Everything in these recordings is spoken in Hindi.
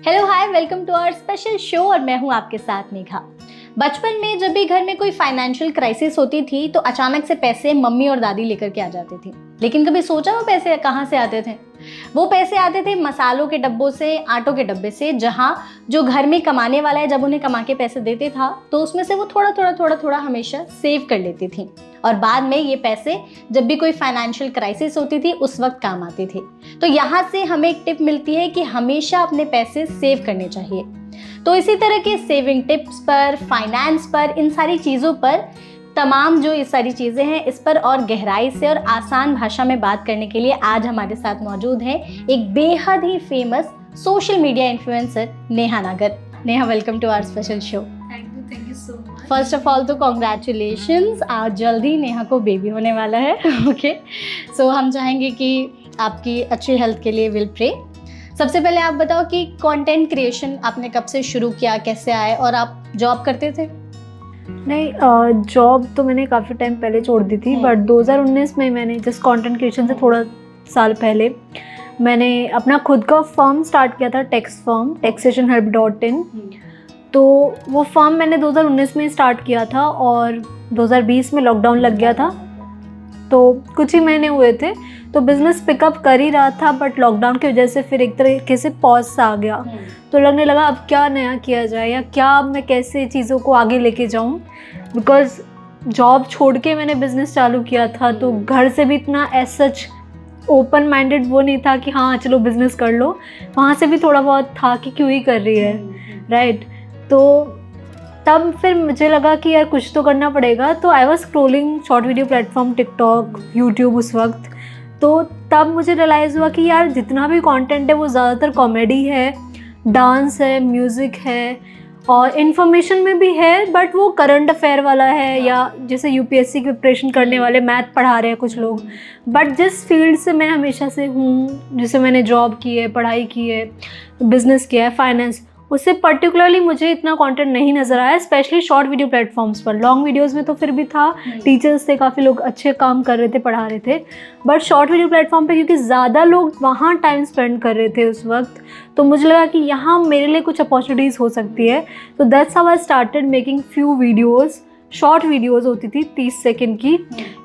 Hello hi, welcome to our special show और मैं हूं आपके साथ मेघा। बचपन में जब भी घर में कोई फाइनेंशियल क्राइसिस होती थी तो अचानक से पैसे मम्मी और दादी लेकर के आ जाती थी। लेकिन कभी सोचा वो पैसे कहाँ से आते थे? वो पैसे आते थे मसालों के डब्बों से, आटों के डब्बे से, जहाँ जो घर में कमाने वाला है जब उन्हें कमा के पैसे देते था तो उसमें से वो थोड़ा थोड़ा हमेशा सेव कर लेती थी और बाद में ये पैसे जब भी कोई फाइनेंशियल क्राइसिस होती थी उस वक्त काम आती थी। तो यहाँ से हमें एक टिप मिलती है कि हमेशा अपने पैसे सेव करने चाहिए। तो इसी तरह के सेविंग टिप्स पर, फाइनेंस पर, इन सारी चीज़ों पर, तमाम जो ये सारी चीज़ें हैं इस पर और गहराई से और आसान भाषा में बात करने के लिए आज हमारे साथ मौजूद हैं एक बेहद ही famous social media influencer Neha Nagar. Neha, welcome to our special show. Thank you so much. First of all तो कॉन्ग्रेचुलेशंस, आज जल्दी नेहा को बेबी होने वाला है। ओके, सो हम चाहेंगे कि आपकी अच्छी हेल्थ के लिए विल प्रे। सबसे पहले आप बताओ कि कंटेंट क्रिएशन आपने कब से शुरू किया, कैसे आए, और आप जॉब करते थे? नहीं, जॉब तो मैंने काफ़ी टाइम पहले छोड़ दी थी, बट 2019 में मैंने जस्ट कंटेंट क्रिएशन से थोड़ा साल पहले मैंने अपना खुद का फर्म स्टार्ट किया था, टेक्स फर्म, taxationhelp.in। तो वो फर्म मैंने 2019 में स्टार्ट किया था और 2020 में लॉकडाउन लग गया था, तो कुछ ही महीने हुए थे। तो बिज़नेस पिकअप कर ही रहा था, बट लॉकडाउन की वजह से फिर एक तरीके से पॉज सा आ गया। तो लगने लगा अब क्या नया किया जाए या क्या मैं कैसे चीज़ों को आगे लेके जाऊं, बिकॉज़ जॉब छोड़ के मैंने बिज़नेस चालू किया था। तो घर से भी इतना एज सच ओपन माइंडेड वो नहीं था कि हाँ चलो बिज़नेस कर लो, वहाँ से भी थोड़ा बहुत था कि क्यों ही कर रही है, राइट। तो तब फिर मुझे लगा कि यार कुछ तो करना पड़ेगा। तो I was scrolling short video platform, TikTok, YouTube उस वक्त। तो तब मुझे रियलाइज़ हुआ कि यार जितना भी कंटेंट है वो ज़्यादातर कॉमेडी है, डांस है, म्यूज़िक है और इन्फॉर्मेशन में भी है, बट वो करंट अफेयर वाला है या जैसे यूपीएससी की प्रिपरेशन करने वाले मैथ पढ़ा रहे हैं कुछ लोग। बट जिस फील्ड से मैं हमेशा से हूँ, जिसे मैंने जॉब की है, पढ़ाई की है, बिज़नेस किया है, फाइनेंस, उससे पर्टिकुलरली मुझे इतना कंटेंट नहीं नज़र आया, स्पेशली शॉर्ट वीडियो प्लेटफॉर्म्स पर। लॉन्ग वीडियोस में तो फिर भी था, टीचर्स थे, काफ़ी लोग अच्छे काम कर रहे थे, पढ़ा रहे थे, बट शॉर्ट वीडियो प्लेटफॉर्म पे क्योंकि ज़्यादा लोग वहाँ टाइम स्पेंड कर रहे थे उस वक्त, तो मुझे लगा कि यहाँ मेरे लिए कुछ अपॉर्चुनिटीज़ हो सकती है। तो that's how I started making few videos. Short videos होती थी 30 सेकेंड की,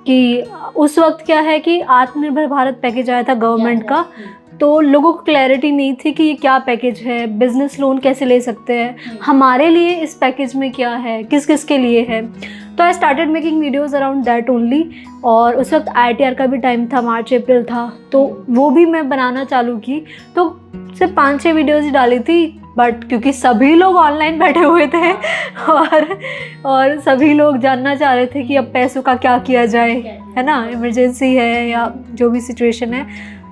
कि उस वक्त क्या है कि आत्मनिर्भर भारत पैकेज आया था गवर्नमेंट का, तो लोगों को क्लैरिटी नहीं थी कि ये क्या पैकेज है, बिज़नेस लोन कैसे ले सकते हैं, हमारे लिए इस पैकेज में क्या है, किस किस के लिए है। तो I started making videos around that only. और उस वक्त IITR का भी टाइम था, मार्च अप्रैल था, तो वो भी मैं बनाना चालू की। तो सिर्फ 5-6 वीडियोज़ ही डाली थी, बट क्योंकि सभी लोग ऑनलाइन बैठे हुए थे और सभी लोग जानना चाह रहे थे कि अब पैसों का क्या किया जाए, है ना, इमरजेंसी है या जो भी सिचुएशन है,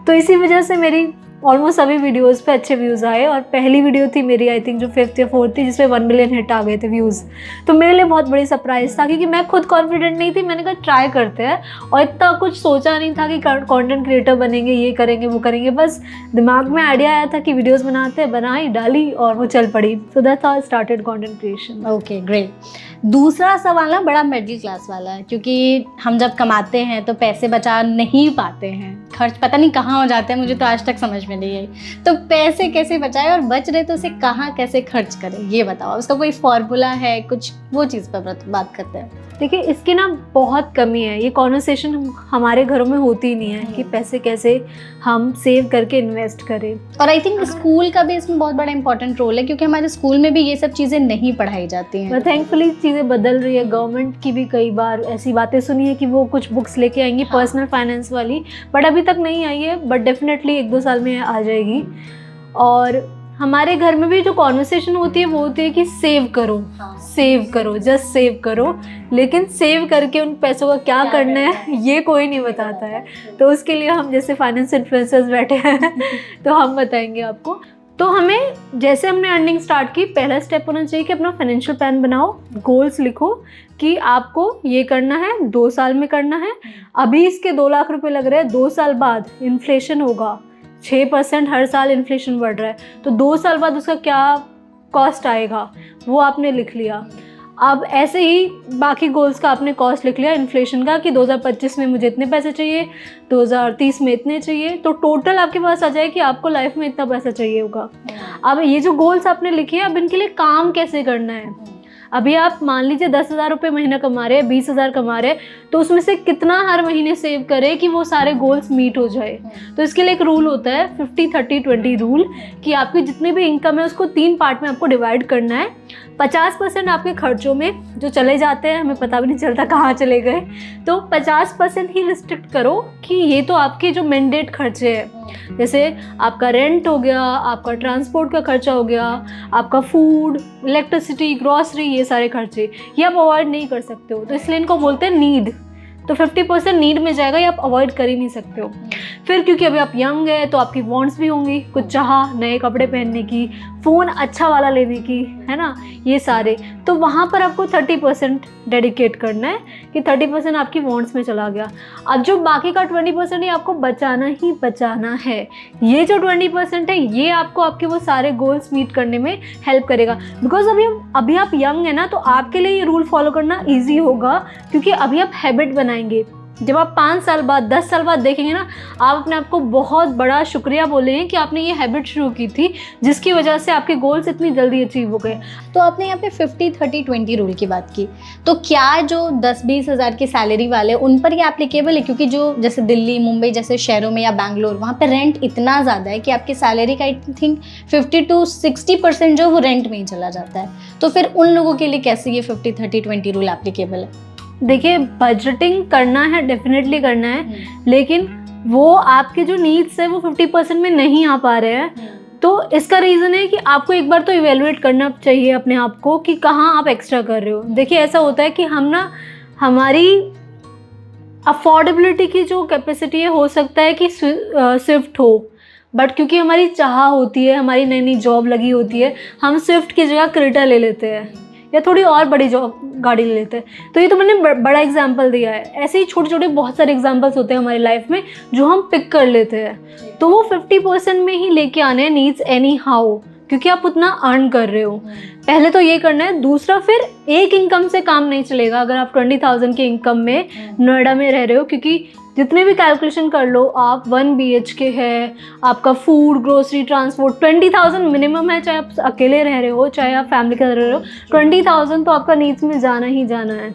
तो इसी वजह से मेरी ऑलमोस्ट सभी वीडियोस पे अच्छे व्यूज़ आए। और पहली वीडियो थी मेरी, आई थिंक जो 5th या 4th थी, जिसमें 1 मिलियन हिट आ गए थे व्यूज़। तो मेरे लिए बहुत बड़ी सरप्राइज़ था, क्योंकि मैं खुद कॉन्फिडेंट नहीं थी। मैंने कहा ट्राई करते हैं, और इतना कुछ सोचा नहीं था कि कंटेंट क्रिएटर बनेंगे, ये करेंगे वो करेंगे, बस दिमाग में आइडिया आया था कि वीडियोज़ बनाते हैं, बनाई, डाली और वो चल पड़ी। So that's how I started content creation. Okay, great. दूसरा सवाल ना बड़ा मिडिल क्लास वाला है, क्योंकि हम जब कमाते हैं तो पैसे बचा नहीं पाते हैं, खर्च पता नहीं कहाँ हो जाते हैं, मुझे तो आज तक समझ में नहीं आई। तो पैसे कैसे बचाएं और बच रहे तो उसे कहाँ कैसे खर्च करें, ये बताओ। उसका कोई फॉर्मूला है कुछ, वो चीज़ पर बात करते हैं। देखिए, इसकी ना बहुत कमी है, ये कॉन्वर्सेशन हमारे घरों में होती ही नहीं है कि पैसे कैसे हम सेव करके इन्वेस्ट करें। और आई थिंक स्कूल का भी इसमें बहुत बड़ा इंपॉर्टेंट रोल है, क्योंकि हमारे स्कूल में भी ये सब चीज़ें नहीं पढ़ाई जाती हैं। थैंकफुली चीज़ें बदल रही है, गवर्नमेंट की भी कई बार ऐसी बातें सुनी है कि वो कुछ बुक्स लेके आएंगी पर्सनल फाइनेंस वाली, बट अभी तक नहीं आई है, बट डेफिनेटली 1-2 साल में आ जाएगी। और हमारे घर में भी जो कॉन्वर्सेशन होती है वो होती है कि सेव करो, सेव करो, जस्ट सेव करो, लेकिन सेव करके उन पैसों का क्या करना है ये कोई नहीं बताता है। तो उसके लिए हम जैसे फाइनेंस इन्फ्लुएंसर्स बैठे हैं तो हम बताएंगे आपको। तो हमें, जैसे हमने अर्निंग स्टार्ट की, पहला स्टेप होना चाहिए कि अपना फाइनेंशियल प्लान बनाओ, गोल्स लिखो कि आपको ये करना है, 2 साल में करना है। अभी इसके 2 लाख रुपए लग रहे हैं, 2 साल बाद इन्फ्लेशन होगा, 6% हर साल इन्फ्लेशन बढ़ रहा है, तो 2 साल बाद उसका क्या कॉस्ट आएगा वो आपने लिख लिया। अब ऐसे ही बाकी गोल्स का आपने कॉस्ट लिख लिया इन्फ्लेशन का कि 2025 में मुझे इतने पैसे चाहिए, 2030 में इतने चाहिए, तो टोटल आपके पास आ जाए कि आपको लाइफ में इतना पैसा चाहिए होगा। अब ये जो गोल्स आपने लिखे हैं, अब इनके लिए काम कैसे करना है। अभी आप मान लीजिए 10,000 रुपये महीना कमा रहे हैं, 20,000 कमा रहे हैं, तो उसमें से कितना हर महीने सेव करें कि वो सारे गोल्स मीट हो जाए। तो इसके लिए एक रूल होता है 50-30-20 रूल, कि आपकी जितनी भी इनकम है उसको 3 पार्ट में आपको डिवाइड करना है। 50% आपके खर्चों में जो चले जाते हैं, हमें पता भी नहीं चलता कहाँ चले गए, तो 50% ही रिस्ट्रिक्ट करो कि ये तो आपके जो मैंडेट खर्चे हैं, जैसे आपका रेंट हो गया, आपका ट्रांसपोर्ट का खर्चा हो गया, आपका फूड, इलेक्ट्रिसिटी, ग्रॉसरी, ये सारे खर्चे ये आप अवॉइड नहीं कर सकते हो, तो इसलिए इनको बोलते हैं नीड। तो 50% नीड में जाएगा, ये आप अवॉइड कर ही नहीं सकते हो। फिर क्योंकि अभी आप यंग है तो आपकी वांट्स भी होंगी, कुछ चाह नए कपड़े पहनने की, फ़ोन अच्छा वाला लेने की, है ना, ये सारे, तो वहाँ पर आपको 30% डेडिकेट करना है कि 30% आपकी वांट्स में चला गया। अब जो बाकी का 20% ही आपको बचाना ही बचाना है। ये जो 20% है ये आपको आपके वो सारे गोल्स मीट करने में हेल्प करेगा। बिकॉज अभी आप यंग है ना, तो आपके लिए ये रूल फॉलो करना ईजी होगा, क्योंकि अभी आप हैबिट बनाएंगे। जब आप 5 साल बाद 10 साल बाद देखेंगे ना, आप अपने आप को बहुत बड़ा शुक्रिया बोलेंगे कि आपने ये हैबिट शुरू की थी, जिसकी वजह से आपके गोल्स इतनी जल्दी अचीव हो गए। तो आपने यहाँ पे 50-30-20 रूल की बात की, तो क्या जो 10-20 हज़ार की सैलरी वाले उन पर ये एप्लीकेबल है? क्योंकि जो जैसे दिल्ली, मुंबई जैसे शहरों में या बैंगलोर, वहाँ पे रेंट इतना ज़्यादा है कि आपकी सैलरी का आई थिंक 50-60% जो वो रेंट में ही चला जाता है। तो फिर उन लोगों के लिए कैसे ये 50-30-20 रूल एप्लीकेबल है? देखिए, बजटिंग करना है, डेफिनेटली करना है, लेकिन वो आपके जो नीड्स है वो 50% में नहीं आ पा रहे हैं। तो इसका रीज़न है कि आपको एक बार तो इवेलुएट करना चाहिए अपने आप को कि कहाँ आप एक्स्ट्रा कर रहे हो। देखिए, ऐसा होता है कि हम ना, हमारी अफोर्डेबिलिटी की जो कैपेसिटी है, हो सकता है कि स्विफ्ट हो, बट क्योंकि हमारी चाह होती है, हमारी नई नई जॉब लगी होती है, हम स्विफ्ट की जगह क्रेटा ले लेते हैं या थोड़ी और बड़ी गाड़ी ले लेते हैं। तो ये तो मैंने बड़ा एग्जांपल दिया है। ऐसे ही छोटे छोटे बहुत सारे एग्जांपल्स होते हैं हमारी लाइफ में जो हम पिक कर लेते हैं। तो वो 50% में ही लेके आने हैं नीड्स एनी हाउ, क्योंकि आप उतना अर्न कर रहे हो। पहले तो ये करना है। दूसरा, फिर एक इनकम से काम नहीं चलेगा। अगर आप 20,000 की इनकम में नोएडा में रह रहे हो, क्योंकि जितने भी कैलकुलेशन कर लो आप, 1 BHK है, आपका फूड, ग्रोसरी, ट्रांसपोर्ट, 20,000 मिनिमम है, चाहे आप अकेले रह रहे हो चाहे आप फैमिली के साथ रह रहे हो, 20,000 तो आपका नीड्स में जाना ही जाना है।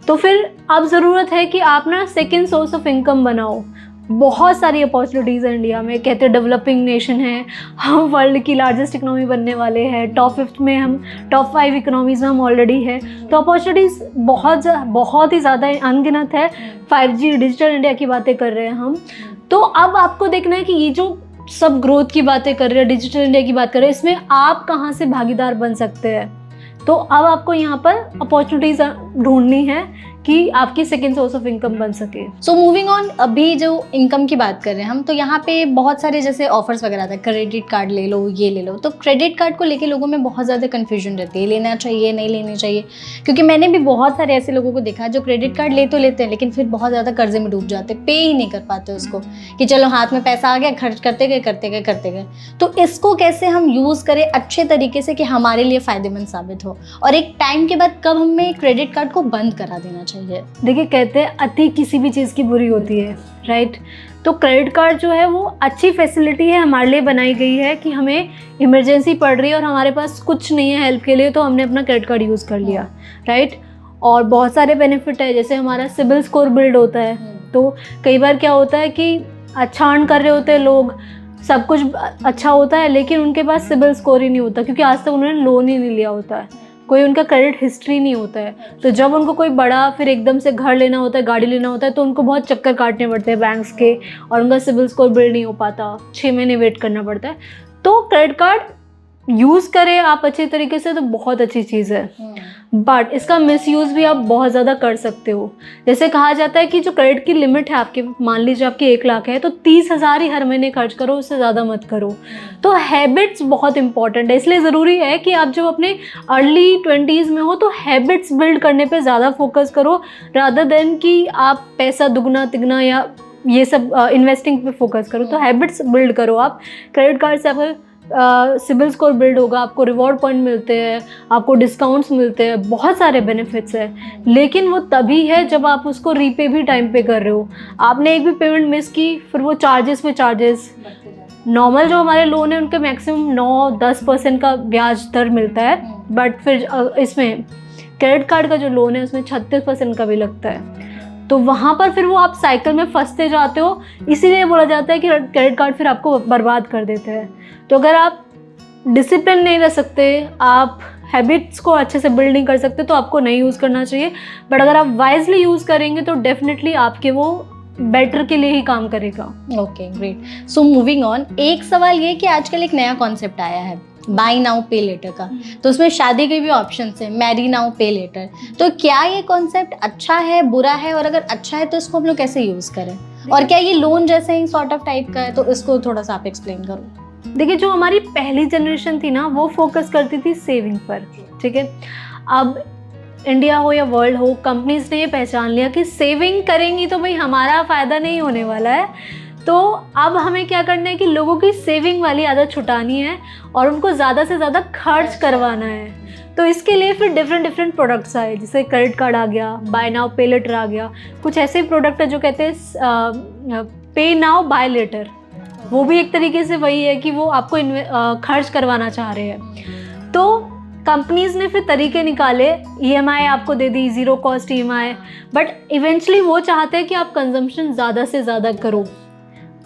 तो फिर अब ज़रूरत है कि आप ना सेकेंड सोर्स ऑफ इनकम बनाओ। बहुत सारी अपॉर्चुनिटीज़ हैं इंडिया में। कहते हैं डेवलपिंग नेशन है, हम वर्ल्ड की लार्जेस्ट इकोनॉमी बनने वाले हैं, टॉप 5 में हम, टॉप 5 इकोनॉमीज़ में हम ऑलरेडी है। तो अपॉर्चुनिटीज़ बहुत ही ज़्यादा अनगिनत है। 5G डिजिटल इंडिया की बातें कर रहे हैं हम। तो अब आपको देखना है कि ये जो सब ग्रोथ की बातें कर रहे हैं, डिजिटल इंडिया की बात कर रहे हैं, इसमें आप कहाँ से भागीदार बन सकते हैं। तो अब आपको यहाँ पर अपॉर्चुनिटीज़ ढूंढनी है कि आपकी सेकेंड सोर्स ऑफ इनकम बन सके। सो मूविंग ऑन, अभी जो इनकम की बात कर रहे हैं हम, तो यहाँ पे बहुत सारे जैसे ऑफर्स वगैरह आते हैं, क्रेडिट कार्ड ले लो, ये ले लो। तो क्रेडिट कार्ड को लेके लोगों में बहुत ज़्यादा कन्फ्यूजन रहती है, लेना चाहिए नहीं लेना चाहिए। क्योंकि मैंने भी बहुत सारे ऐसे लोगों को देखा जो क्रेडिट कार्ड ले तो लेते हैं, लेकिन फिर बहुत ज़्यादा कर्जे में डूब जाते, पे ही नहीं कर पाते उसको, कि चलो हाथ में पैसा आ गया, खर्च करते गए। तो इसको कैसे हम यूज़ करें अच्छे तरीके से कि हमारे लिए फ़ायदेमंद साबित हो, और एक टाइम के बाद कब हमें क्रेडिट कार्ड को बंद करा देना चाहिए? देखिए, कहते हैं अति किसी भी चीज़ की बुरी होती है, राइट। तो क्रेडिट कार्ड जो है वो अच्छी फैसिलिटी है, हमारे लिए बनाई गई है कि हमें इमरजेंसी पड़ रही है और हमारे पास कुछ नहीं है हेल्प के लिए, तो हमने अपना क्रेडिट कार्ड यूज़ कर लिया, राइट। और बहुत सारे बेनिफिट है, जैसे हमारा सिबिल स्कोर बिल्ड होता है। तो कई बार क्या होता है कि अच्छा अर्न कर रहे होते हैं लोग, सब कुछ अच्छा होता है, लेकिन उनके पास सिबिल स्कोर ही नहीं होता, क्योंकि आज तक उन्होंने लोन ही नहीं लिया होता है, कोई उनका क्रेडिट हिस्ट्री नहीं होता है। तो जब उनको कोई बड़ा फिर एकदम से घर लेना होता है, गाड़ी लेना होता है, तो उनको बहुत चक्कर काटने पड़ते हैं बैंक्स के, और उनका सिबिल स्कोर बिल्ड नहीं हो पाता, 6 महीने वेट करना पड़ता है। तो क्रेडिट कार्ड यूज़ करें आप अच्छे तरीके से तो बहुत अच्छी चीज़ है, बट इसका मिसयूज़ भी आप बहुत ज़्यादा कर सकते हो। जैसे कहा जाता है कि जो क्रेडिट की लिमिट है आपके, मान लीजिए आपकी 1 लाख है, तो 30,000 ही हर महीने खर्च करो, उससे ज़्यादा मत करो। तो हैबिट्स बहुत इंपॉर्टेंट है, इसलिए ज़रूरी है कि आप जब अपने अर्ली 20s में हो तो हैबिट्स बिल्ड करने पे ज़्यादा फोकस करो, रादर देन कि आप पैसा दुगना तिगना या ये सब इन्वेस्टिंग पे फोकस करो। तो हैबिट्स बिल्ड करो आप। क्रेडिट कार्ड से आप सिबिल स्कोर बिल्ड होगा, आपको रिवॉर्ड पॉइंट मिलते हैं, आपको डिस्काउंट्स मिलते हैं, बहुत सारे बेनिफिट्स हैं। लेकिन वो तभी है जब आप उसको रीपे भी टाइम पे कर रहे हो। आपने एक भी पेमेंट मिस की, फिर वो चार्जेस पे चार्जेस। नॉर्मल जो हमारे लोन है उनके मैक्सिमम 9-10% का ब्याज दर मिलता है, बट फिर इसमें क्रेडिट कार्ड का जो लोन है उसमें 36% का भी लगता है। तो वहाँ पर फिर वो आप साइकिल में फंसते जाते हो। इसीलिए बोला जाता है कि क्रेडिट कार्ड फिर आपको बर्बाद कर देते हैं। तो अगर आप डिसिप्लिन नहीं रह सकते, आप हैबिट्स को अच्छे से बिल्ड नहीं कर सकते, तो आपको नहीं यूज़ करना चाहिए। बट अगर आप वाइजली यूज़ करेंगे तो डेफिनेटली आपके वो बेटर के लिए ही काम करेगा। Okay, great. So moving on, एक सवाल ये कि आजकल एक नया कॉन्सेप्ट आया है बाय नाउ पे लेटर का। तो उसमें शादी के भी ऑप्शन है, मैरी नाउ पे लेटर। तो क्या ये कॉन्सेप्ट अच्छा है, बुरा है, और अगर अच्छा है तो इसको हम लोग कैसे यूज़ करें, और क्या ये लोन जैसे ही सॉर्ट ऑफ टाइप का है? तो इसको थोड़ा सा आप एक्सप्लेन करो। देखिए, जो हमारी पहली जनरेशन थी ना, वो फोकस करती थी सेविंग पर, ठीक है। अब इंडिया हो या वर्ल्ड हो, कंपनीज ने ये पहचान लिया कि सेविंग करेंगी तो भाई हमारा फ़ायदा नहीं होने वाला है। तो अब हमें क्या करना है कि लोगों की सेविंग वाली आदत छुटानी है और उनको ज़्यादा से ज़्यादा खर्च करवाना है। तो इसके लिए फिर डिफरेंट प्रोडक्ट्स आए, जैसे क्रेडिट कार्ड आ गया, बाय नाउ पे लेटर आ गया। कुछ ऐसे प्रोडक्ट है जो कहते हैं पे नाउ बाय लेटर। वो भी एक तरीके से वही है कि वो आपको खर्च करवाना चाह रहे हैं। तो कंपनीज ने फिर तरीके निकाले, EMI आपको दे दी, zero cost EMI। But eventually वो चाहते हैं कि आप कंजम्पशन ज़्यादा से ज़्यादा करो।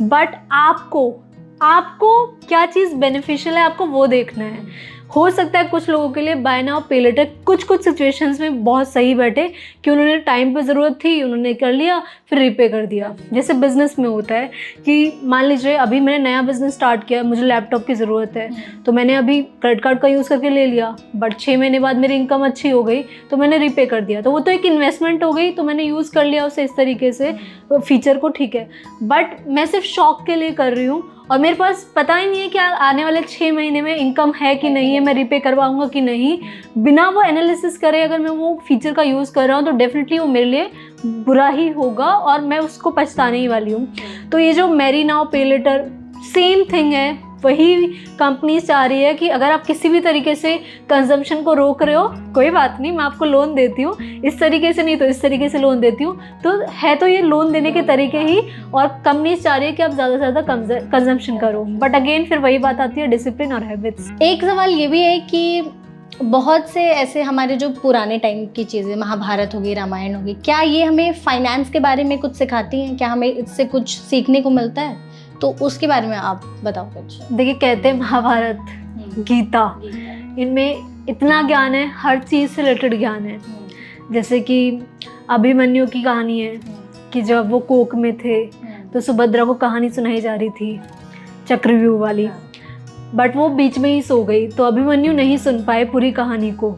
बट आपको क्या चीज़ बेनिफिशियल है, आपको वो देखना है। हो सकता है कुछ लोगों के लिए बाय नाउ पे लेटर कुछ सिचुएशंस में बहुत सही बैठे कि उन्होंने टाइम पे ज़रूरत थी, उन्होंने कर लिया, फिर रीपे कर दिया। जैसे बिज़नेस में होता है कि मान लीजिए अभी मैंने नया बिज़नेस स्टार्ट किया, मुझे लैपटॉप की ज़रूरत है, तो मैंने अभी क्रेडिट कार्ड का यूज़ करके ले लिया, बट 6 महीने बाद मेरी इनकम अच्छी हो गई तो मैंने रीपे कर दिया। तो वो तो एक इन्वेस्टमेंट हो गई, तो मैंने यूज़ कर लिया उसे इस तरीके से फीचर को, ठीक है। बट मैं सिर्फ शौक के लिए कर रही हूँ और मेरे पास पता ही नहीं है कि आने वाले 6 महीने में इनकम है कि नहीं है, मैं रीपे करवाऊंगा कि नहीं। बिना वो एनालिसिस करे अगर मैं वो फीचर का यूज़ कर रहा हूँ तो डेफिनेटली वो मेरे लिए बुरा ही होगा और मैं उसको पछताने ही वाली हूँ। तो ये जो मैरी नाउ पे लेटर सेम थिंग है, वही कंपनी चाह रही है कि अगर आप किसी भी तरीके से कंजम्पशन को रोक रहे हो, कोई बात नहीं, मैं आपको लोन देती हूँ, इस तरीके से नहीं तो इस तरीके से लोन देती हूँ। तो है तो ये लोन देने के तरीके ही, और कंपनी चाह रही है कि आप ज़्यादा से ज़्यादा कंजम्पशन करो। बट अगेन फिर वही बात आती है, डिसिप्लिन और हैबिट्स। एक सवाल ये भी है कि बहुत से ऐसे हमारे जो पुराने टाइम की चीज़ें, महाभारत होगी, रामायण होगी, क्या ये हमें फाइनेंस के बारे में कुछ सिखाती हैं? क्या हमें इससे कुछ सीखने को मिलता है? तो उसके बारे में आप बताओ कुछ। देखिए, कहते हैं महाभारत, गीता, इनमें इतना ज्ञान है, हर चीज़ से रिलेटेड ज्ञान है। जैसे कि अभिमन्यु की कहानी है कि जब वो कोक में थे तो सुभद्रा को कहानी सुनाई जा रही थी चक्रव्यूह वाली, बट वो बीच में ही सो गई, तो अभिमन्यु नहीं सुन पाए पूरी कहानी को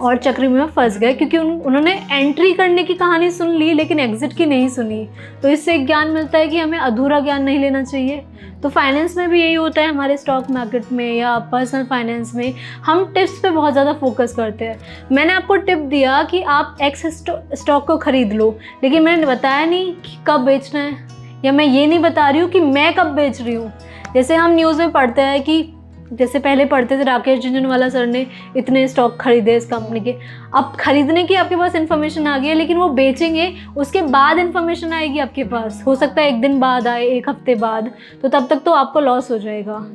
और चक्रव्यूह में फंस गए, क्योंकि उन्होंने एंट्री करने की कहानी सुन ली लेकिन एग्जिट की नहीं सुनी। तो इससे एक ज्ञान मिलता है कि हमें अधूरा ज्ञान नहीं लेना चाहिए। तो फाइनेंस में भी यही होता है, हमारे स्टॉक मार्केट में या पर्सनल फाइनेंस में हम टिप्स पे बहुत ज़्यादा फोकस करते हैं। मैंने आपको टिप दिया कि आप एक्स स्टॉक को ख़रीद लो, लेकिन मैंने बताया नहीं कि कब बेचना है, या मैं ये नहीं बता रही हूँ कि मैं कब बेच रही हूँ। जैसे हम न्यूज़ में पढ़ते हैं कि जैसे पहले पढ़ते थे राकेश झुनझुनवाला सर ने इतने स्टॉक खरीदे इस कंपनी के, अब खरीदने की आपके पास इन्फॉर्मेशन आ गई है, लेकिन वो बेचेंगे उसके बाद इन्फॉर्मेशन आएगी आपके पास, हो सकता है 1 दिन बाद आए, 1 हफ्ते बाद, तो तब तक तो आपको लॉस हो जाएगा।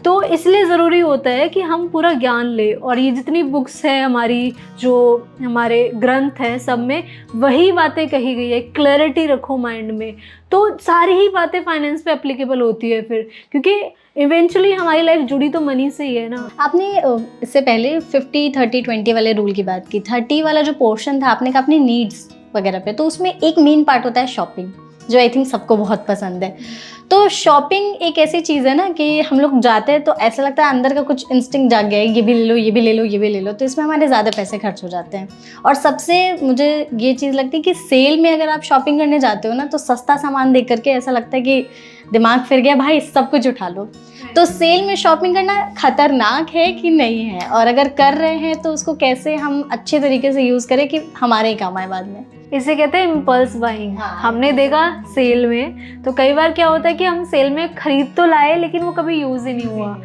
तो इसलिए ज़रूरी होता है कि हम पूरा ज्ञान लें, और ये जितनी बुक्स है हमारी, जो हमारे ग्रंथ हैं, सब में वही बातें कही गई है। क्लैरिटी रखो माइंड में, तो सारी ही बातें फाइनेंस पे एप्लीकेबल होती है फिर, क्योंकि इवेंचुअली हमारी लाइफ जुड़ी तो मनी से ही है ना। आपने इससे पहले 50-30-20 वाले रूल की बात की। 30 वाला जो पोर्शन था, आपने कहा अपनी नीड्स वगैरह पे, तो उसमें एक मेन पार्ट होता है शॉपिंग, जो आई थिंक सबको बहुत पसंद है। तो शॉपिंग एक ऐसी चीज़ है ना कि हम लोग जाते हैं तो ऐसा लगता है अंदर का कुछ इंस्टिंक्ट जाग गया है, ये भी ले लो, ये भी ले लो, ये भी ले लो, तो इसमें हमारे ज़्यादा पैसे खर्च हो जाते हैं। और सबसे मुझे ये चीज़ लगती है कि सेल में अगर आप शॉपिंग करने जाते हो ना, तो सस्ता सामान देख करके ऐसा लगता है कि दिमाग फिर गया भाई सब कुछ उठा लो। तो सेल में शॉपिंग करना खतरनाक है कि नहीं है, और अगर कर रहे हैं तो उसको कैसे हम अच्छे तरीके से यूज़ करें कि हमारे ही काम आए बाद में। इसे कहते हैं इम्पल्स बाइंग। हाँ। हमने देखा सेल में, तो कई बार क्या होता है कि हम सेल में खरीद तो लाए लेकिन वो कभी यूज़ ही नहीं हुआ।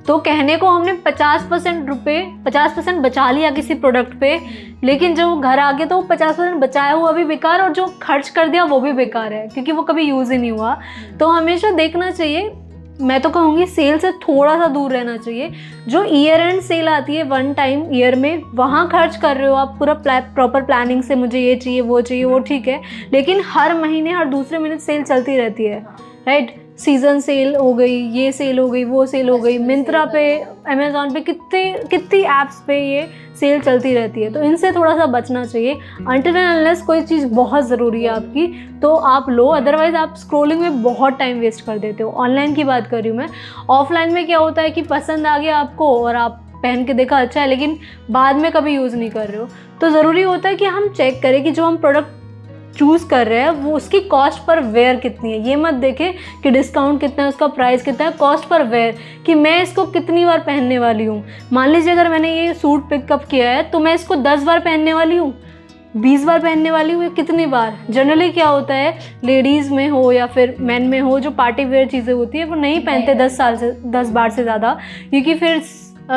तो कहने को हमने 50% बचा लिया किसी प्रोडक्ट पे, लेकिन जब वो घर आ गया तो वो 50% बचाया हुआ भी बेकार, और जो खर्च कर दिया वो भी बेकार है क्योंकि वो कभी यूज़ ही नहीं हुआ। तो हमेशा देखना चाहिए, मैं तो कहूँगी सेल से थोड़ा सा दूर रहना चाहिए। जो ईयर एंड सेल आती है वन टाइम ईयर में, वहाँ खर्च कर रहे हो आप पूरा प्रॉपर प्लानिंग से, मुझे ये चाहिए वो ठीक है, लेकिन हर महीने हर दूसरे महीने सेल चलती रहती है, राइट। सीज़न सेल हो गई, ये सेल हो गई, वो सेल हो गई, मिंत्रा पे, अमेज़ॉन पे, कितनी ऐप्स पे ये सेल चलती रहती है। तो इनसे थोड़ा सा बचना चाहिए। अनटिल एंड अनलेस कोई चीज़ बहुत ज़रूरी है आपकी तो आप लो, अदरवाइज़ आप स्क्रोलिंग में बहुत टाइम वेस्ट कर देते हो। ऑनलाइन की बात कर रही हूँ मैं। ऑफलाइन में क्या होता है कि पसंद आ गया आपको और आप पहन के देखा अच्छा है, लेकिन बाद में कभी यूज़ नहीं कर रहे हो। तो ज़रूरी होता है कि हम चेक करें कि जो हम प्रोडक्ट चूज़ कर रहे हैं वो उसकी कॉस्ट पर वेयर कितनी है। ये मत देखें कि डिस्काउंट कितना है, उसका प्राइस कितना है, कॉस्ट पर वेयर कि मैं इसको कितनी बार पहनने वाली हूँ। मान लीजिए अगर मैंने ये सूट पिकअप किया है तो मैं इसको 10 बार पहनने वाली हूँ, 20 बार पहनने वाली हूँ, कितनी बार। जनरली क्या होता है, लेडीज़ में हो या फिर मैन में हो, जो पार्टी वेयर चीज़ें होती है वो नहीं पहनते 10 बार से ज़्यादा, क्योंकि फिर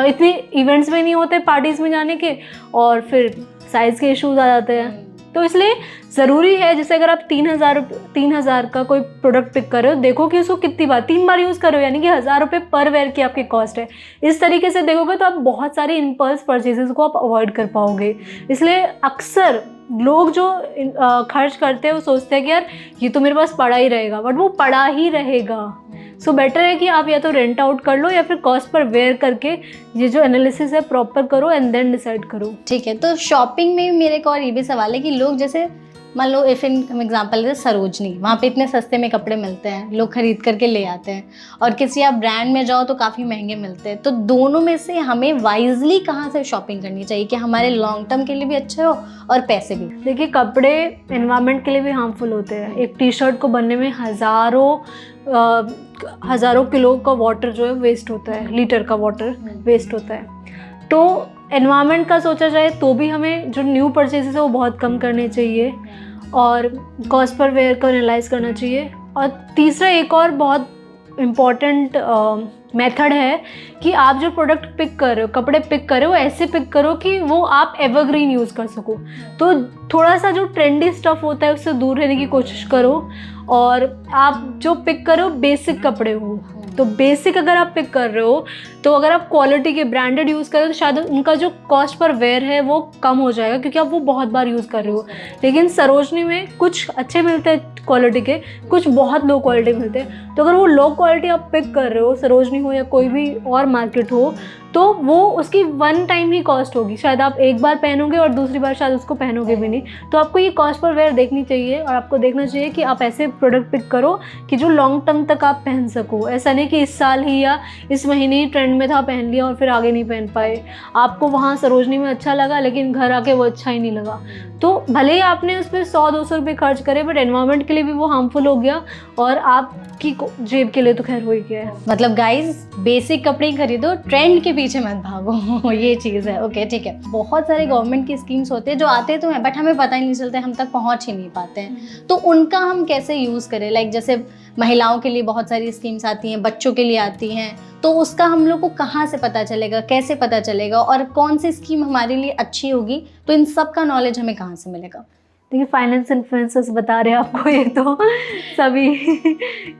इतनी इवेंट्स में नहीं होते पार्टीज़ में जाने के, और फिर साइज़ के इश्यूज़ आ जाते हैं। तो इसलिए ज़रूरी है, जैसे अगर आप 3,000 का कोई प्रोडक्ट पिक कर रहे हो, देखो कि उसको कितनी बार, 3 बार यूज़ कर रहे हो, यानी कि 1,000 रुपये पर वेयर की आपकी कॉस्ट है। इस तरीके से देखोगे तो आप बहुत सारी इम्पल्स परचेजेस को आप अवॉइड कर पाओगे। इसलिए अक्सर लोग जो खर्च करते हैं वो सोचते हैं कि यार ये तो मेरे पास पड़ा ही रहेगा, बट वो पड़ा ही रहेगा। सो बेटर है कि आप या तो रेंट आउट कर लो या फिर कॉस्ट पर वेयर करके ये जो एनालिसिस है प्रॉपर करो एंड देन डिसाइड करो। ठीक है, तो शॉपिंग में मेरे को और ये भी सवाल है कि लोग जैसे मान लो इफ इन एग्जाम्पल है सरोजनी, वहाँ पे इतने सस्ते में कपड़े मिलते हैं, लोग खरीद करके ले आते हैं, और किसी आप ब्रांड में जाओ तो काफ़ी महंगे मिलते हैं। तो दोनों में से हमें वाइजली कहाँ से शॉपिंग करनी चाहिए कि हमारे लॉन्ग टर्म के लिए भी अच्छे हो और पैसे भी? देखिए, कपड़े एनवायरनमेंट के लिए भी हार्मफुल होते हैं। एक टी शर्ट को बनने में हज़ारों किलो का वाटर जो है वेस्ट होता है, लीटर का वाटर वेस्ट होता है। तो एनवायरनमेंट का सोचा जाए तो भी हमें जो न्यू परचेजेस है वो बहुत कम करने चाहिए, और कॉस्ट पर वेयर को एनालाइज करना चाहिए। और तीसरा एक और बहुत इम्पॉर्टेंट मेथड है कि आप जो प्रोडक्ट पिक कर रहे हो, कपड़े पिक कर रहे हो, ऐसे पिक करो कि वो आप एवरग्रीन यूज़ कर सको। तो थोड़ा सा जो ट्रेंडी स्टफ़ होता है उससे दूर रहने की कोशिश करो, और आप जो पिक करो बेसिक कपड़े हो। तो बेसिक अगर आप पिक कर रहे हो तो अगर आप क्वालिटी के ब्रांडेड यूज़ करें तो शायद उनका जो कॉस्ट पर वेयर है वो कम हो जाएगा, क्योंकि आप वो बहुत बार यूज़ कर रहे हो। लेकिन सरोजनी में कुछ अच्छे मिलते हैं क्वालिटी के, कुछ बहुत लो क्वालिटी मिलते हैं। तो अगर वो लो क्वालिटी आप पिक कर रहे हो, सरोजनी हो या कोई भी और मार्केट हो, तो वो उसकी वन टाइम ही कॉस्ट होगी। शायद आप एक बार पहनोगे और दूसरी बार शायद उसको पहनोगे भी नहीं। तो आपको ये कॉस्ट पर वेयर देखनी चाहिए, और आपको देखना चाहिए कि आप ऐसे प्रोडक्ट पिक करो कि जो लॉन्ग टर्म तक आप पहन सको। ऐसा नहीं कि इस साल ही या इस महीने ही ट्रेंड में था, पहन लिया और फिर आगे नहीं पहन पाए। आपको वहाँ सरोजनी में अच्छा लगा लेकिन घर आके वो अच्छा ही नहीं लगा, तो भले ही आपने उस पर 100-200 रुपये खर्च करे, बट एनवायरनमेंट के लिए भी वो हार्मफुल हो गया, और आपकी जेब के लिए तो खैर हो ही गया है। मतलब गाइस, बेसिक कपड़े खरीदो, ट्रेंड के पीछे मत भागो। ये चीज़ है। ओके, ठीक है। बहुत सारे गवर्नमेंट की स्कीम्स होते हैं जो आते तो हैं बट हमें पता ही नहीं चलता, हम तक पहुंच ही नहीं पाते हैं। तो उनका हम कैसे यूज़ करें? लाइक जैसे महिलाओं के लिए बहुत सारी स्कीम्स आती हैं, बच्चों के लिए आती हैं, तो उसका हम लोग को कहाँ से पता चलेगा, कैसे पता चलेगा, और कौन सी स्कीम हमारे लिए अच्छी होगी? तो इन सब का नॉलेज हमें कहाँ से मिलेगा? देखिए, फाइनेंस इन्फ्लुएंसर्स बता रहे हैं आपको ये तो सभी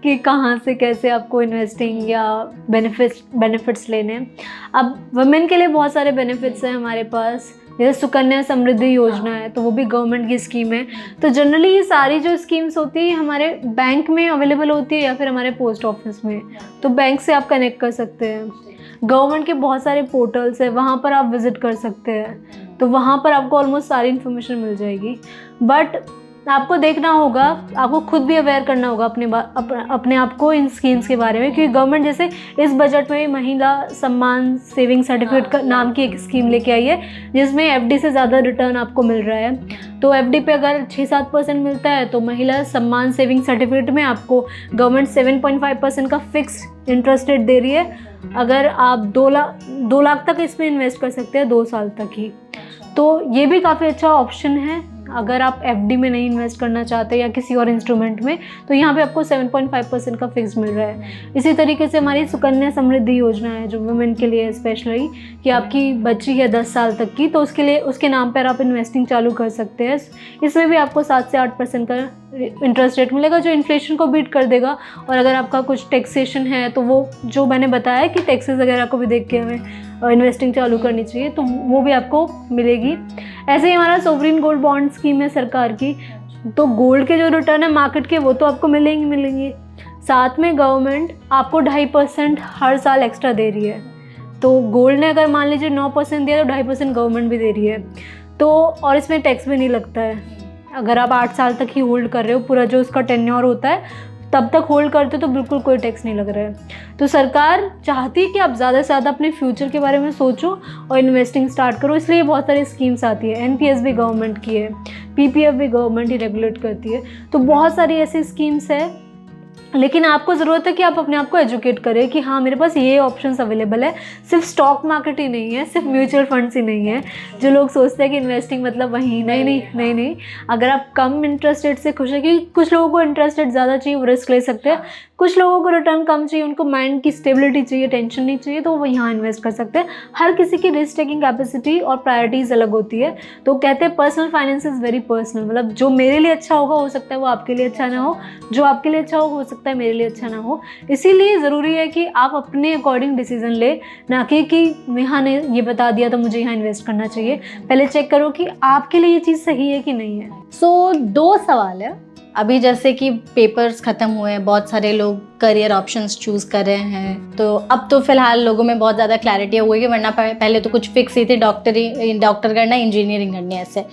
कि कहाँ से कैसे आपको इन्वेस्टिंग या बेनिफिट्स लेने हैं। अब वुमेन के लिए बहुत सारे बेनिफिट्स हैं हमारे पास, जैसे सुकन्या समृद्धि योजना है, तो वो भी गवर्नमेंट की स्कीम है। तो जनरली ये सारी जो स्कीम्स होती है हमारे बैंक में अवेलेबल होती है या फिर हमारे पोस्ट ऑफिस में, तो बैंक से आप कनेक्ट कर सकते हैं। गवर्नमेंट के बहुत सारे पोर्टल्स है, वहाँ पर आप विज़िट कर सकते हैं, तो वहाँ पर आपको ऑलमोस्ट सारी इन्फॉर्मेशन मिल जाएगी। बट आपको देखना होगा, आपको खुद भी अवेयर करना होगा अपने आप को इन स्कीम्स के बारे में, क्योंकि गवर्नमेंट जैसे इस बजट में महिला सम्मान सेविंग सर्टिफिकेट का नाम की एक स्कीम लेके आई है, जिसमें एफडी से ज़्यादा रिटर्न आपको मिल रहा है। तो एफडी पे अगर 6-7% मिलता है, तो महिला सम्मान सेविंग सर्टिफिकेट में आपको गवर्नमेंट 7.5% का फिक्स इंटरेस्ट रेट दे रही है। अगर आप 2 लाख तक इसमें इन्वेस्ट कर सकते हैं 2 साल तक ही, तो ये भी काफ़ी अच्छा ऑप्शन है। अगर आप एफडी में नहीं इन्वेस्ट करना चाहते या किसी और इंस्ट्रूमेंट में, तो यहाँ पे आपको 7.5% का फिक्स मिल रहा है। इसी तरीके से हमारी सुकन्या समृद्धि योजना है, जो वुमेन के लिए स्पेशली, कि आपकी बच्ची है 10 साल तक की, तो उसके लिए उसके नाम पर आप इन्वेस्टिंग चालू कर सकते हैं। इसमें भी आपको 7 से 8% का इंटरेस्ट रेट मिलेगा, जो इन्फ्लेशन को बीट कर देगा। और अगर आपका कुछ टैक्सेशन है, तो वो जो मैंने बताया कि टैक्सेस वगैरह को भी देख के हमें इन्वेस्टिंग चालू करनी चाहिए, तो वो भी आपको मिलेगी। ऐसे ही हमारा सोवरिन गोल्ड बॉन्ड स्कीम है सरकार की, तो गोल्ड के जो रिटर्न है मार्केट के, वो तो आपको मिलेंगे। साथ में गवर्नमेंट आपको 2.5% हर साल एक्स्ट्रा दे रही है। तो गोल्ड ने अगर मान लीजिए 9% दिया, तो 2.5% गवर्नमेंट भी दे रही है। तो और इसमें टैक्स भी नहीं लगता है। अगर आप 8 साल तक ही होल्ड कर रहे हो, पूरा जो उसका टेन्योर होता है तब तक होल्ड करते हो, तो बिल्कुल कोई टैक्स नहीं लग रहा है। तो सरकार चाहती है कि आप ज़्यादा से ज़्यादा अपने फ्यूचर के बारे में सोचो और इन्वेस्टिंग स्टार्ट करो, इसलिए बहुत सारी स्कीम्स आती है। एनपीएस भी गवर्नमेंट की है, पीपीएफ भी गवर्नमेंट ही रेगुलेट करती है। तो बहुत सारी ऐसी स्कीम्स है, लेकिन आपको ज़रूरत है कि आप अपने आप को एजुकेट करें कि हाँ, मेरे पास ये ऑप्शंस अवेलेबल है। सिर्फ स्टॉक मार्केट ही नहीं है, सिर्फ म्यूचुअल फंड्स ही नहीं है। जो लोग सोचते हैं कि इन्वेस्टिंग मतलब वही, नहीं। अगर आप कम इंटरेस्ट रेट से खुश है, क्योंकि कुछ लोगों को इंटरेस्ट रेट ज़्यादा चाहिए, वो रिस्क ले सकते हैं। कुछ लोगों को रिटर्न कम चाहिए, उनको माइंड की स्टेबिलिटी चाहिए, टेंशन नहीं चाहिए, तो वो यहाँ इन्वेस्ट कर सकते हैं। हर किसी की रिस्क टेकिंग कैपेसिटी और प्रायोरिटीज़ अलग होती है। तो कहते हैं personal finance is very personal, मतलब जो मेरे लिए अच्छा होगा, हो सकता है वो आपके लिए अच्छा ना हो, जो आपके लिए अच्छा हो सकता है मेरे लिए अच्छा ना हो। इसीलिए ज़रूरी है कि आप अपने अकॉर्डिंग डिसीजन ले, ना कि नेहा ने ये बता दिया तो मुझे यहाँ इन्वेस्ट करना चाहिए। पहले चेक करो कि आपके लिए ये चीज़ सही है कि नहीं है। सो 2 सवाल है। अभी जैसे कि पेपर्स ख़त्म हुए हैं, बहुत सारे लोग करियर ऑप्शंस चूज़ कर रहे हैं, तो अब तो फ़िलहाल लोगों में बहुत ज़्यादा क्लैरिटी हो गई है, वरना पहले तो कुछ फिक्स ही थी, डॉक्टर करना, इंजीनियरिंग करनी है, ऐसे।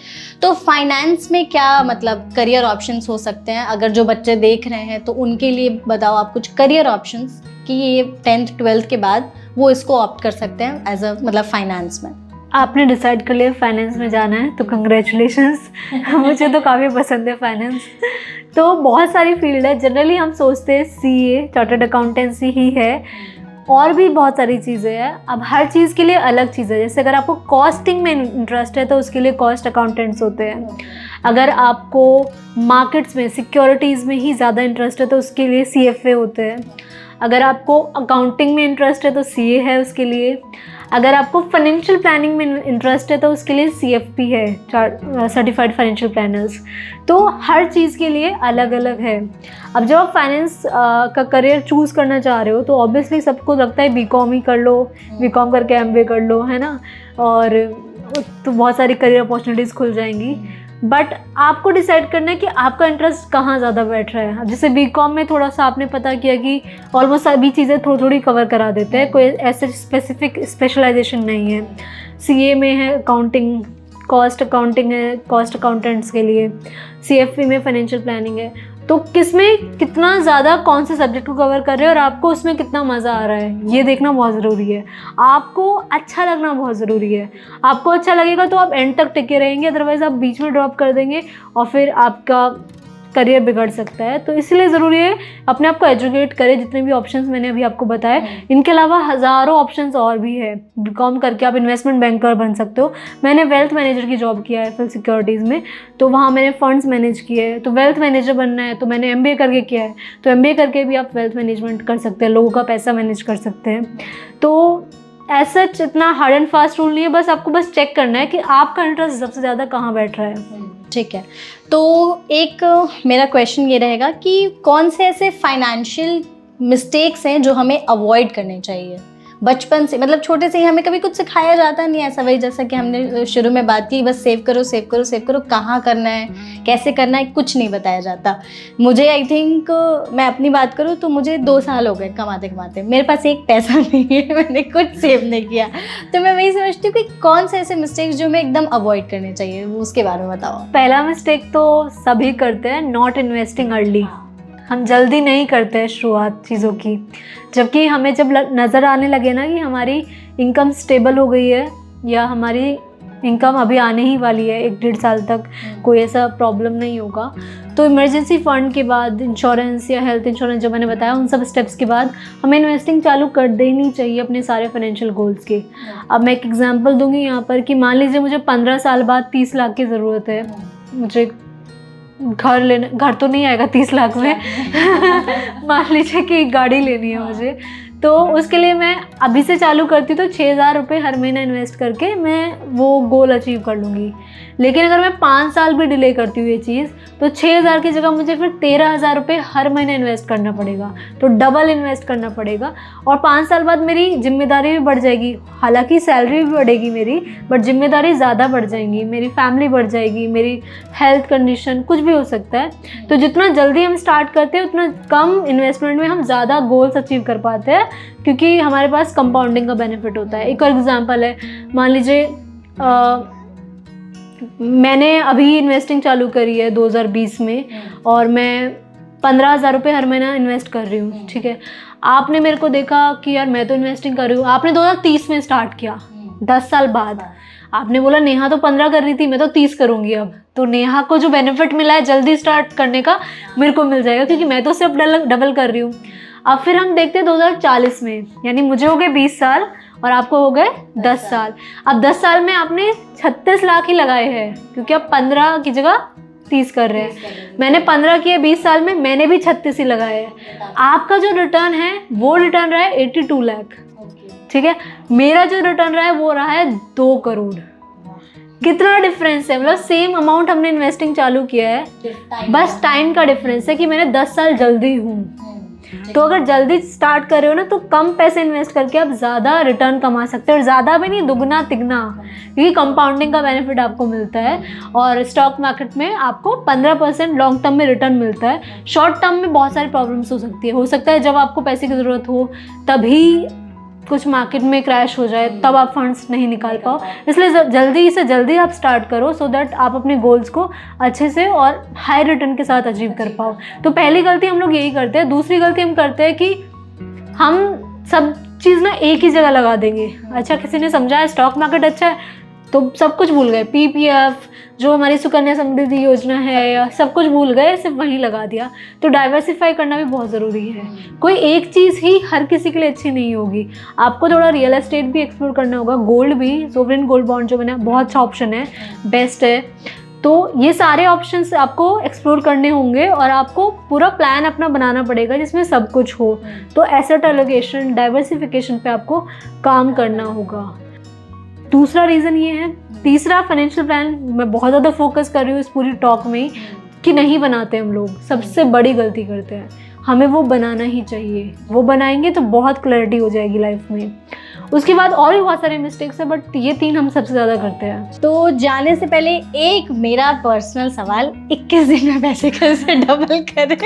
तो फाइनेंस में क्या मतलब करियर ऑप्शंस हो सकते हैं? अगर जो बच्चे देख रहे हैं तो उनके लिए बताओ आप कुछ करियर ऑप्शंस कि ये 10th 12th के बाद वो इसको ऑप्ट कर सकते हैं एज अ मतलब फाइनेंस में। आपने डिसाइड कर लिया फाइनेंस में जाना है, तो कंग्रेचुलेशंस। मुझे तो काफ़ी पसंद है फाइनेंस। तो बहुत सारी फील्ड है। जनरली हम सोचते हैं सीए, चार्टर्ड अकाउंटेंसी ही है, और भी बहुत सारी चीज़ें हैं। अब हर चीज़ के लिए अलग चीज़ है। जैसे अगर आपको कॉस्टिंग में इंटरेस्ट है, तो उसके लिए कॉस्ट अकाउंटेंट्स होते हैं। अगर आपको मार्केट्स में, सिक्योरिटीज़ में ही ज़्यादा इंटरेस्ट है, तो उसके लिए सीएफए होते हैं। अगर आपको अकाउंटिंग में इंटरेस्ट है, तो सीए है उसके लिए। अगर आपको फाइनेंशियल प्लानिंग में इंटरेस्ट है, तो उसके लिए सीएफपी है, सर्टिफाइड फाइनेंशियल प्लानर्स। तो हर चीज़ के लिए अलग अलग है। अब जब आप फाइनेंस का करियर चूज़ करना चाह रहे हो, तो ऑब्वियसली सबको लगता है बीकॉम ही कर लो, बीकॉम करके एमबीए कर लो, है ना, और तो बहुत सारी करियर अपॉर्चुनिटीज़ खुल जाएंगी। बट आपको डिसाइड करना है कि आपका इंटरेस्ट कहाँ ज़्यादा बैठ रहा है। अब जैसे बीकॉम में थोड़ा सा आपने पता किया कि ऑलमोस्ट सभी चीज़ें थोड़ी थोड़ी कवर करा देते हैं, कोई ऐसे स्पेसिफिक स्पेशलाइजेशन नहीं है। सीए में है अकाउंटिंग, कॉस्ट अकाउंटिंग है कॉस्ट अकाउंटेंट्स के लिए, सीएफपी में फाइनेंशियल प्लानिंग है। तो किसमें कितना ज़्यादा कौन से सब्जेक्ट को कवर कर रहे हो और आपको उसमें कितना मज़ा आ रहा है, ये देखना बहुत ज़रूरी है। आपको अच्छा लगना बहुत ज़रूरी है। आपको अच्छा लगेगा तो आप एंड तक टिके रहेंगे, अदरवाइज़ आप बीच में ड्रॉप कर देंगे और फिर आपका करियर बिगड़ सकता है। तो इसलिए ज़रूरी है अपने आप को एजुकेट करें। जितने भी ऑप्शंस मैंने अभी आपको बताए, इनके अलावा हज़ारों ऑप्शंस और भी है। बीकॉम करके आप इन्वेस्टमेंट बैंकर बन सकते हो। मैंने वेल्थ मैनेजर की जॉब किया है एफएल सिक्योरिटीज़ में, तो वहाँ मैंने फंड्स मैनेज किए हैं। तो वेल्थ मैनेजर बनना है तो मैंने एमबीए करके किया है, तो एमबीए करके भी आप वेल्थ मैनेजमेंट कर सकते हैं, लोगों का पैसा मैनेज कर सकते हैं। तो ऐसा इतना हार्ड एंड फास्ट रूल नहीं है, बस आपको बस चेक करना है कि आपका इंटरेस्ट सबसे ज़्यादा कहाँ बैठ रहा है। ठीक है, तो एक मेरा क्वेश्चन ये रहेगा कि कौन से ऐसे फाइनेंशियल मिस्टेक्स हैं जो हमें अवॉइड करने चाहिए? बचपन से, मतलब छोटे से ही हमें कभी कुछ सिखाया जाता नहीं है ऐसा, वही जैसा कि हमने शुरू में बात की, बस सेव करो सेव करो सेव करो, कहाँ करना है कैसे करना है कुछ नहीं बताया जाता। मुझे आई थिंक मैं अपनी बात करूँ तो मुझे 2 साल हो गए कमाते कमाते, मेरे पास एक पैसा नहीं है, मैंने कुछ सेव नहीं किया। तो मैं वही समझती हूँ कि कौन से ऐसे मिस्टेक्स जो हमें एकदम अवॉइड करने चाहिए, वो उसके बारे में बताओ। पहला मिस्टेक तो सभी करते हैं, नॉट इन्वेस्टिंग अर्ली। हम जल्दी नहीं करते हैं शुरुआत चीज़ों की, जबकि हमें जब नज़र आने लगे ना कि हमारी इनकम स्टेबल हो गई है या हमारी इनकम अभी आने ही वाली है 1-1.5 साल तक, कोई ऐसा प्रॉब्लम नहीं होगा, तो इमरजेंसी फ़ंड के बाद इंश्योरेंस या हेल्थ इंश्योरेंस जो मैंने बताया, उन सब स्टेप्स के बाद हमें इन्वेस्टिंग चालू कर देनी चाहिए अपने सारे फाइनेंशियल गोल्स के। अब मैं एक एग्जांपल दूंगी यहाँ पर कि मान लीजिए मुझे 15 साल बाद 30 लाख की ज़रूरत है, मुझे घर तो नहीं आएगा 30 लाख में मान लीजिए कि गाड़ी लेनी है मुझे, तो उसके लिए मैं अभी से चालू करती तो 6,000 रुपये हर महीना इन्वेस्ट करके मैं वो गोल अचीव कर लूँगी। लेकिन अगर मैं 5 साल भी डिले करती हूँ ये चीज़, तो 6,000 की जगह मुझे फिर 13,000 रुपये हर महीने इन्वेस्ट करना पड़ेगा, तो डबल इन्वेस्ट करना पड़ेगा। और 5 साल बाद मेरी जिम्मेदारी भी बढ़ जाएगी, हालांकि सैलरी भी बढ़ेगी मेरी, बट जिम्मेदारी ज़्यादा बढ़ जाएंगी, मेरी फैमिली बढ़ जाएगी, मेरी हेल्थ कंडीशन कुछ भी हो सकता है। तो जितना जल्दी हम स्टार्ट करते हैं उतना कम इन्वेस्टमेंट में हम ज़्यादा गोल्स अचीव कर पाते हैं, क्योंकि हमारे पास कंपाउंडिंग का बेनिफिट होता है। एक और एग्जांपल है, मान लीजिए मैंने अभी इन्वेस्टिंग चालू करी है 2020 में और मैं 15,000 रुपये हर महीना इन्वेस्ट कर रही हूँ, ठीक है। आपने मेरे को देखा कि यार मैं तो इन्वेस्टिंग कर रही हूँ, आपने 2030 में स्टार्ट किया, 10 साल बाद आपने बोला नेहा तो 15 कर रही थी, मैं तो 30 करूँगी अब, तो नेहा को जो बेनिफिट मिला है जल्दी स्टार्ट करने का मेरे को मिल जाएगा, क्योंकि मैं तो सिर्फ डबल कर रही हूँ। अब फिर हम देखते हैं 2040 में, यानी मुझे हो गए 20 साल और आपको हो गए 10 साल। अब 10 साल में आपने 36 लाख ही लगाए हैं, क्योंकि अब 15 की जगह 30 कर रहे हैं। मैंने 15 किए 20 साल में, मैंने भी 36 ही लगाए हैं। आपका जो रिटर्न है वो रिटर्न रहा है 82 लाख, ठीक है। मेरा जो रिटर्न रहा है वो रहा है 2 करोड़। कितना डिफरेंस है, मतलब सेम अमाउंट हमने इन्वेस्टिंग चालू किया है, बस टाइम का डिफरेंस है कि मैंने 10 साल जल्दी हूँ। तो अगर जल्दी स्टार्ट कर रहे हो ना, तो कम पैसे इन्वेस्ट करके आप ज़्यादा रिटर्न कमा सकते हो, और ज़्यादा भी नहीं, दुगना तिगना, क्योंकि कंपाउंडिंग का बेनिफिट आपको मिलता है। और स्टॉक मार्केट में आपको 15% लॉन्ग टर्म में रिटर्न मिलता है। शॉर्ट टर्म में बहुत सारी प्रॉब्लम्स हो सकती है, हो सकता है जब आपको पैसे की ज़रूरत हो तभी कुछ मार्केट में क्रैश हो जाए, तब आप फंड्स नहीं निकाल पाओ। इसलिए जल्दी से जल्दी आप स्टार्ट करो, सो दैट आप अपने गोल्स को अच्छे से और हाई रिटर्न के साथ अचीव कर पाओ। तो पहली गलती हम लोग यही करते हैं। दूसरी गलती हम करते हैं कि हम सब चीज़ ना एक ही जगह लगा देंगे। अच्छा, किसी ने समझाया स्टॉक मार्केट अच्छा है तो सब कुछ भूल गए, PPF जो हमारी सुकन्या समृद्धि योजना है, या सब कुछ भूल गए, सिर्फ वहीं लगा दिया। तो डाइवर्सिफाई करना भी बहुत ज़रूरी है। कोई एक चीज़ ही हर किसी के लिए अच्छी नहीं होगी, आपको थोड़ा रियल एस्टेट भी एक्सप्लोर करना होगा, गोल्ड भी, सोवरेन गोल्ड बॉन्ड जो मैंने, बहुत अच्छा ऑप्शन है, बेस्ट है। तो ये सारे ऑप्शंस आपको एक्सप्लोर करने होंगे और आपको पूरा प्लान अपना बनाना पड़ेगा जिसमें सब कुछ हो। तो एसेट एलोकेशन, डाइवर्सिफिकेशन पे आपको काम करना होगा। दूसरा रीज़न ये है, तीसरा फाइनेंशियल प्लान मैं बहुत ज़्यादा फोकस कर रही हूँ इस पूरी टॉक में, कि नहीं बनाते हम लोग, सबसे बड़ी गलती करते हैं। हमें वो बनाना ही चाहिए, वो बनाएंगे तो बहुत क्लैरिटी हो जाएगी लाइफ में। उसके बाद और भी बहुत सारे मिस्टेक्स हैं, बट ये 3 हम सबसे ज़्यादा करते हैं। तो जाने से पहले एक मेरा पर्सनल सवाल, 21 दिन में पैसे कैसे डबल करें,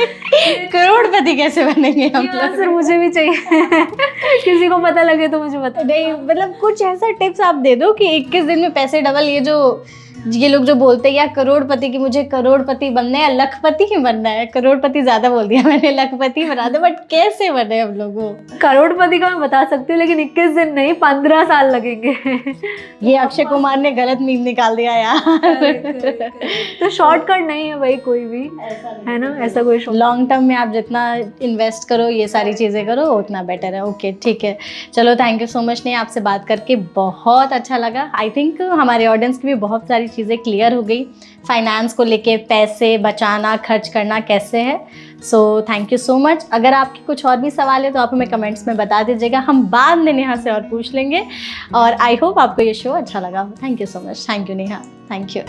करोड़पति कैसे बनेंगे हम लोग? सर मुझे भी चाहिए किसी को पता लगे तो मुझे बता। नहीं, मतलब कुछ ऐसा टिप्स आप दे दो कि 21 दिन में पैसे डबल। ये लोग जो बोलते हैं यार करोड़पति की, मुझे करोड़पति बनना है, लखपति ही बनना है, करोड़पति ज़्यादा बोल दिया मैंने, लखपति बना दो, बट कैसे बने हम लोगों? करोड़पति का मैं बता सकती हूँ, लेकिन 21 दिन नहीं, 15 साल लगेंगे ये अक्षय कुमार ने गलत मीम निकाल दिया यार। तो शॉर्टकट नहीं है भाई कोई भी, है ना, ऐसा कोई लॉन्ग टर्म में आप जितना इन्वेस्ट करो, ये सारी चीज़ें करो, उतना बेटर है। ओके, ठीक है, चलो, थैंक यू सो मच। नहीं, आपसे बात करके बहुत अच्छा लगा। आई थिंक हमारे ऑडियंस की भी बहुत सारी चीज़ें क्लियर हो गई, फाइनेंस को लेके, पैसे बचाना, खर्च करना कैसे है। So thank you so much. अगर आपके कुछ और भी सवाल है तो आप हमें कमेंट्स में बता दीजिएगा, हम बाद में नेहा से और पूछ लेंगे। और आई होप आपको ये शो अच्छा लगा। Thank you so much. Thank you Neha, thank you.